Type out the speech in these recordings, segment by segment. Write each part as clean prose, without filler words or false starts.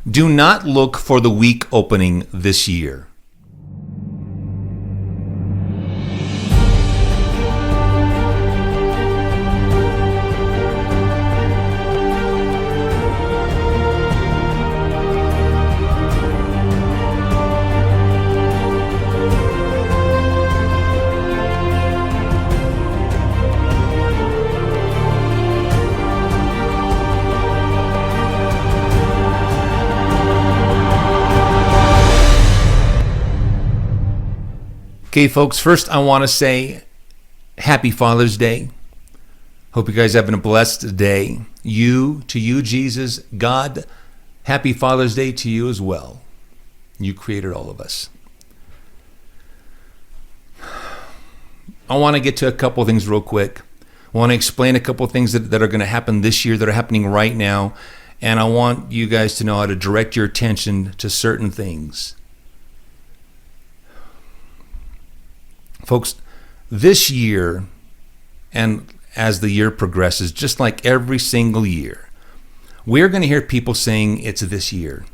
Do not look for the week opening this year. Okay, folks, first I want to say Happy Father's Day. Hope you guys are having a blessed day. To you, Jesus, God, Happy Father's Day to you as well. You created all of us. I want to get to a couple of things real quick. I want to explain a couple of things that are going to happen this year, that are happening right now. And I want you guys to know how to direct your attention to certain things. Folks, this year, and as the year progresses, just like every single year, we're going to hear people saying it's this year.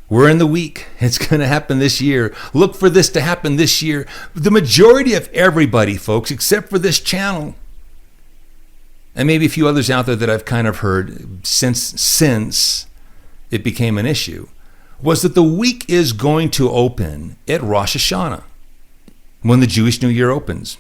We're in the week. It's going to happen this year. Look for this to happen this year. The majority of everybody, folks, except for this channel, and maybe a few others out there that I've kind of heard since it became an issue, was that the week is going to open at Rosh Hashanah, when the Jewish New Year opens.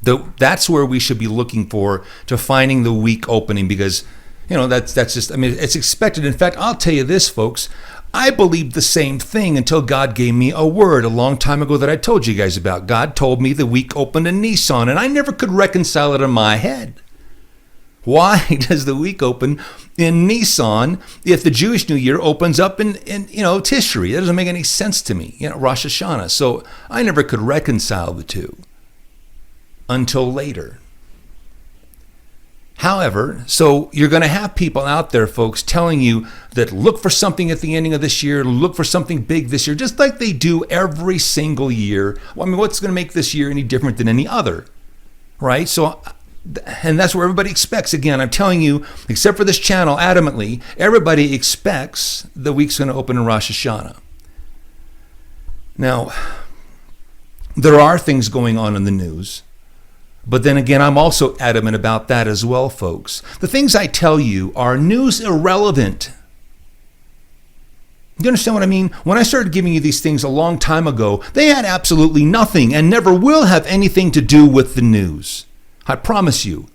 That's where we should be looking for, to finding the week opening, because, that's just, it's expected. In fact, I'll tell you this, folks, I believed the same thing until God gave me a word a long time ago that I told you guys about. God told me the week opened in Nissan, and I never could reconcile it in my head. Why does the week open in Nissan if the Jewish New Year opens up in Tishri? That doesn't make any sense to me, Rosh Hashanah. So I never could reconcile the two until later. However, so you're going to have people out there, folks, telling you that look for something at the ending of this year, look for something big this year, just like they do every single year. Well, what's going to make this year any different than any other, right? And that's what everybody expects. Again, I'm telling you, except for this channel, adamantly, everybody expects the week's going to open in Rosh Hashanah. Now, there are things going on in the news, but then again, I'm also adamant about that as well, folks. The things I tell you are news irrelevant. Do you understand what I mean? When I started giving you these things a long time ago, they had absolutely nothing and never will have anything to do with the news. I promise you.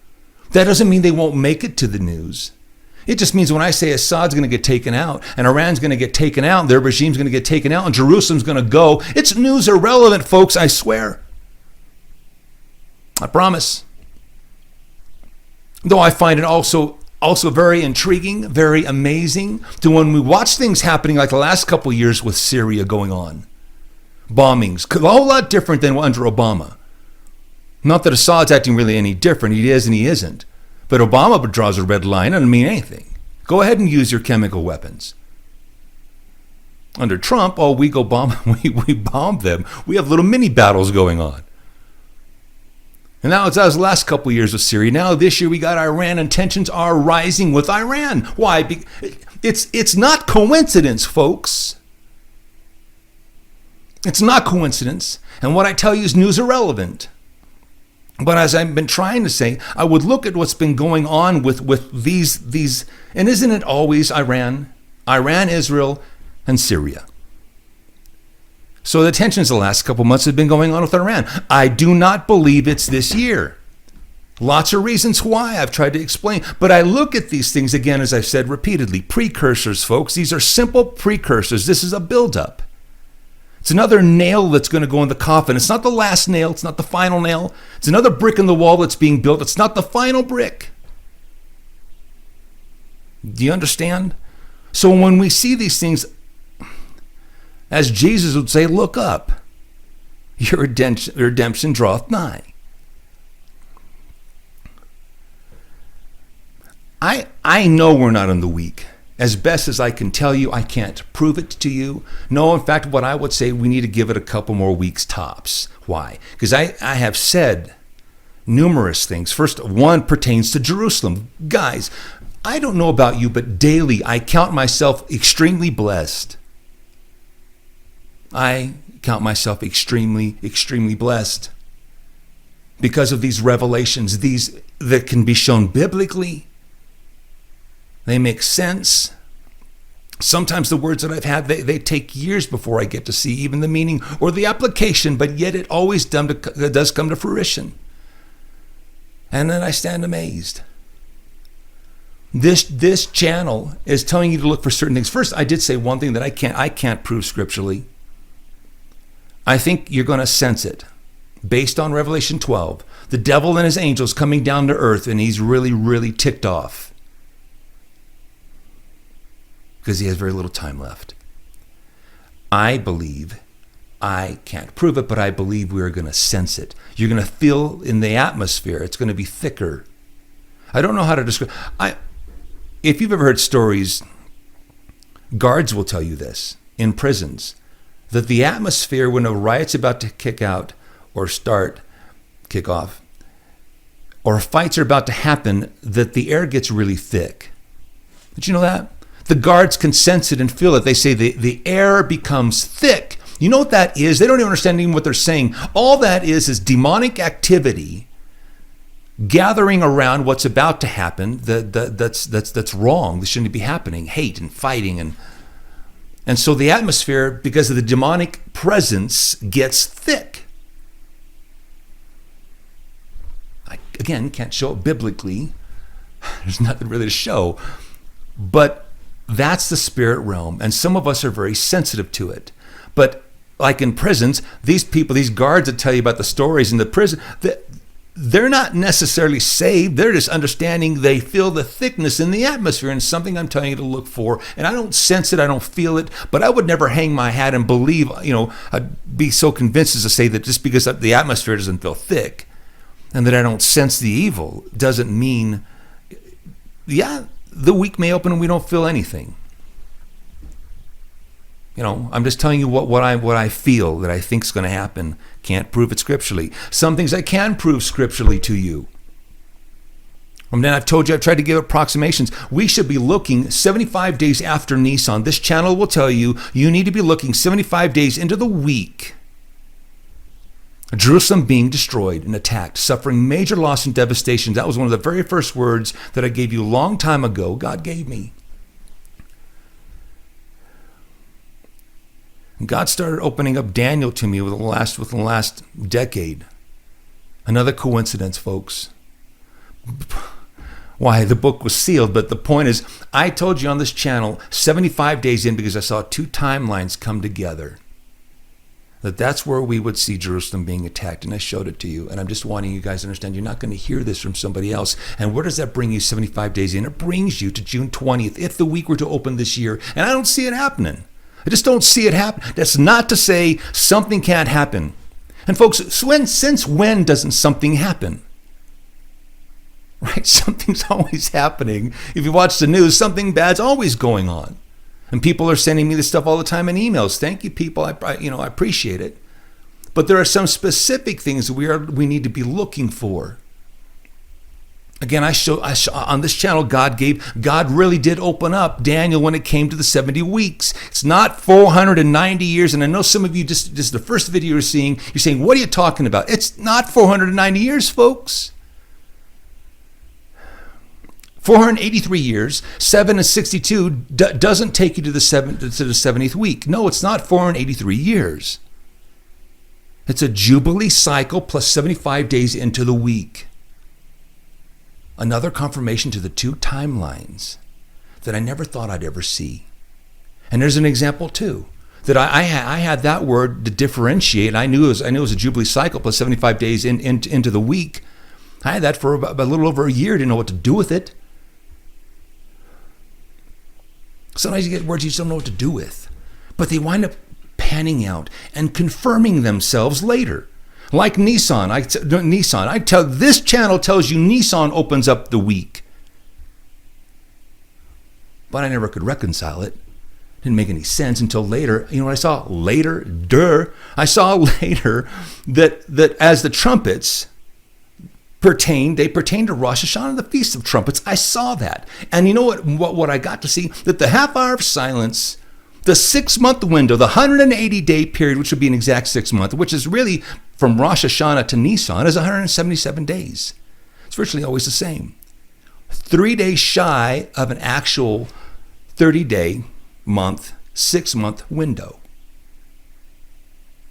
That doesn't mean they won't make it to the news. It just means when I say Assad's going to get taken out, and Iran's going to get taken out, and their regime's going to get taken out, and Jerusalem's going to go, it's news irrelevant, folks, I swear. I promise. Though I find it also very intriguing, very amazing, to when we watch things happening like the last couple of years with Syria going on. Bombings, a whole lot different than under Obama. Not that Assad's acting really any different. He is and he isn't. But Obama draws a red line. It doesn't mean anything. Go ahead and use your chemical weapons. Under Trump, we go bomb, we bomb them. We have little mini battles going on. And now it's the last couple of years with Syria. Now this year we got Iran, and tensions are rising with Iran. Why? It's not coincidence, folks. It's not coincidence. And what I tell you is news irrelevant. But as I've been trying to say, I would look at what's been going on with these, and isn't it always Iran, Israel, and Syria? So the tensions the last couple months have been going on with Iran. I do not believe it's this year. Lots of reasons why I've tried to explain. But I look at these things, again, as I've said repeatedly, precursors, folks. These are simple precursors. This is a buildup. It's another nail that's going to go in the coffin. It's not the last nail. It's not the final nail. It's another brick in the wall that's being built. It's not the final brick. Do you understand? So when we see these things, as Jesus would say, look up. Your redemption draweth nigh. I know we're not in the week. As best as I can tell you, I can't prove it to you. No, in fact, what I would say, we need to give it a couple more weeks tops. Why? Because I have said numerous things. First, one pertains to Jerusalem. Guys, I don't know about you, but daily I count myself extremely blessed. I count myself extremely, extremely blessed because of these revelations, these that can be shown biblically. They make sense. Sometimes the words that I've had, they take years before I get to see even the meaning or the application, but yet it always does come to fruition. And then I stand amazed. This channel is telling you to look for certain things. First, I did say one thing that I can't prove scripturally. I think you're going to sense it. Based on Revelation 12, the devil and his angels coming down to earth, and he's really, really ticked off because he has very little time left. I believe, I can't prove it, but I believe we're going to sense it. You're going to feel in the atmosphere. It's going to be thicker. I don't know how to describe. If you've ever heard stories, guards will tell you this in prisons, that the atmosphere when a riot's about to kick off, or fights are about to happen, that the air gets really thick. Did you know that? The guards can sense it and feel it. They say the air becomes thick. You know what that is? They don't even understand even what they're saying. All that is demonic activity gathering around what's about to happen that's wrong. This shouldn't be happening. Hate and fighting. And so the atmosphere, because of the demonic presence, gets thick. I, again, can't show it biblically. There's nothing really to show. But that's the spirit realm. And some of us are very sensitive to it. But like in prisons, these people, these guards that tell you about the stories in the prison, they're not necessarily saved. They're just understanding. They feel the thickness in the atmosphere, and something I'm telling you to look for. And I don't sense it. I don't feel it. But I would never hang my hat and believe, I'd be so convinced as to say that just because the atmosphere doesn't feel thick and that I don't sense the evil doesn't mean, the week may open and we don't feel anything. I'm just telling you what I feel that I think is going to happen. Can't prove it scripturally. Some things I can prove scripturally to you. Then I've told you, I've tried to give approximations. We should be looking 75 days after Nissan. This channel will tell you need to be looking 75 days into the week. Jerusalem being destroyed and attacked, suffering major loss and devastation. That was one of the very first words that I gave you a long time ago. God gave me. And God started opening up Daniel to me within the last decade. Another coincidence, folks. Why? The book was sealed, but the point is, I told you on this channel 75 days in because I saw two timelines come together. That's where we would see Jerusalem being attacked, and I showed it to you. And I'm just wanting you guys to understand you're not going to hear this from somebody else. And where does that bring you 75 days in? It brings you to June 20th, if the week were to open this year. And I don't see it happening. I just don't see it happen. That's not to say something can't happen. And folks, since when doesn't something happen? Right? Something's always happening. If you watch the news, something bad's always going on. And people are sending me this stuff all the time in emails. Thank you, people. I appreciate it. But there are some specific things that we need to be looking for. Again, I show on this channel, God really did open up Daniel when it came to the 70 weeks. It's not 490 years. And I know some of you, just the first video you're saying, what are you talking about? It's not 490 years, folks. 483 years, 7 and 62 doesn't take you to the 70th week. No, it's not 483 years. It's a Jubilee cycle plus 75 days into the week. Another confirmation to the two timelines that I never thought I'd ever see. And there's an example too, that I had that word to differentiate. I knew it was a Jubilee cycle plus 75 days into the week. I had that for about a little over a year, didn't know what to do with it. Sometimes you get words you just don't know what to do with, but they wind up panning out and confirming themselves later. Like Nissan, this channel tells you Nissan opens up the week, but I never could reconcile it. Didn't make any sense until later. You know what I saw later? I saw later that as the trumpets they pertain to Rosh Hashanah, the Feast of Trumpets. I saw that. And you know what I got to see? That the half hour of silence, the 6-month window, the 180-day period, which would be an exact 6 month, which is really from Rosh Hashanah to Nissan, is 177 days. It's virtually always the same. 3 days shy of an actual 30-day month, 6-month window.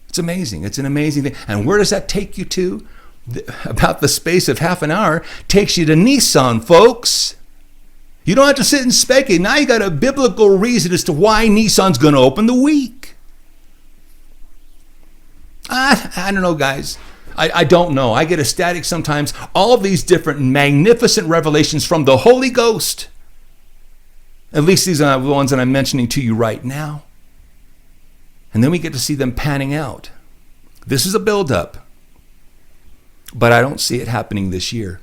It's amazing. It's an amazing thing. And where does that take you to? About the space of half an hour takes you to Nissan, folks. You don't have to sit and speculate. Now you got a biblical reason as to why Nissan's going to open the week. I don't know, guys. I don't know. I get ecstatic sometimes. All these different magnificent revelations from the Holy Ghost. At least these are the ones that I'm mentioning to you right now. And then we get to see them panning out. This is a buildup. But I don't see it happening this year.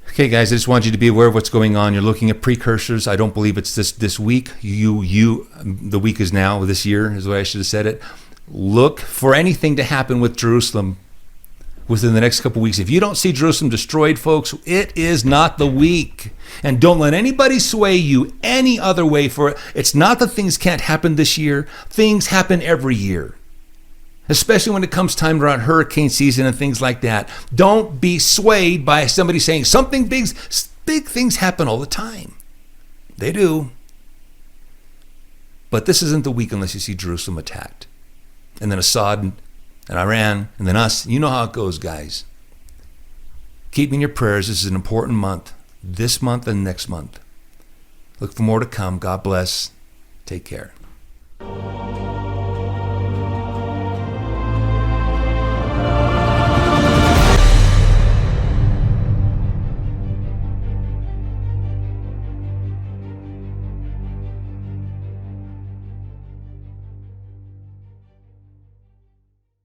Okay, guys, I just want you to be aware of what's going on. You're looking at Precursors. I don't believe it's this week. The week is now, this year is the way I should have said it. Look for anything to happen with Jerusalem within the next couple weeks. If you don't see Jerusalem destroyed, folks, it is not the week. And don't let anybody sway you any other way for it. It's not that things can't happen this year. Things happen every year. Especially when it comes time around hurricane season and things like that. Don't be swayed by somebody saying something big things happen all the time. They do. But this isn't the week unless you see Jerusalem attacked. And then Assad and Iran and then us. You know how it goes, guys. Keep me in your prayers. This is an important month. This month and next month. Look for more to come. God bless. Take care.